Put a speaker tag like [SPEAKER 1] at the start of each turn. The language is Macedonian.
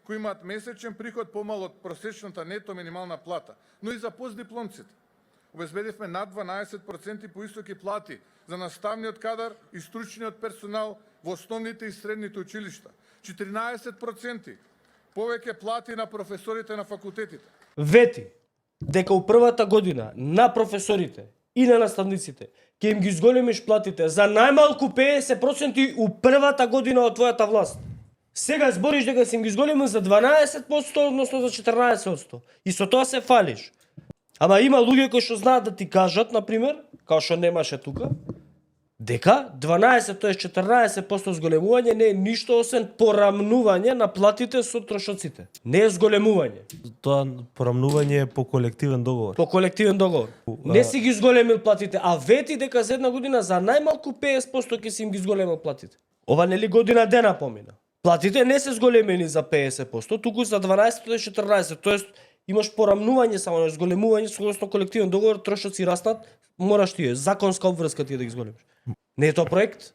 [SPEAKER 1] кои имаат месечен приход помал од просечната нето минимална плата, но и за постдипломците. Обезбедивме над 12% поистоки плати за наставниот кадар и стручниот персонал во основните и средните училишта. 14% повеќе плати на професорите на факултетите.
[SPEAKER 2] Вети дека у првата година на професорите и на наставниците ќе им ги зголемиш платите за најмалку 50% у првата година од твојата власт. Сега збориш дека си им ги зголемил за 12%, односно за 14%. И со тоа се фалиш. Ама има луѓе кои што знаат да ти кажат, например, као што немаше тука, дека 12, тоа е 14% зголемување не е ништо освен порамнување на платите со трошоците. Не е зголемување.
[SPEAKER 3] Тоа порамнување е по колективен договор.
[SPEAKER 2] По колективен договор. Не си ги зголемил платите, а вети дека за една година за најмалку 50% ќе си им ги зголемил платите. Ова нели година дена помина. Платите не се зголемени за 50%, туку за 12 до 14%, тоест имаш порамнување само на зголемување согласно колективен договор, трошоци растат, мораш ти е законска обврска ти да ги зголемиш. Не е тоа проект?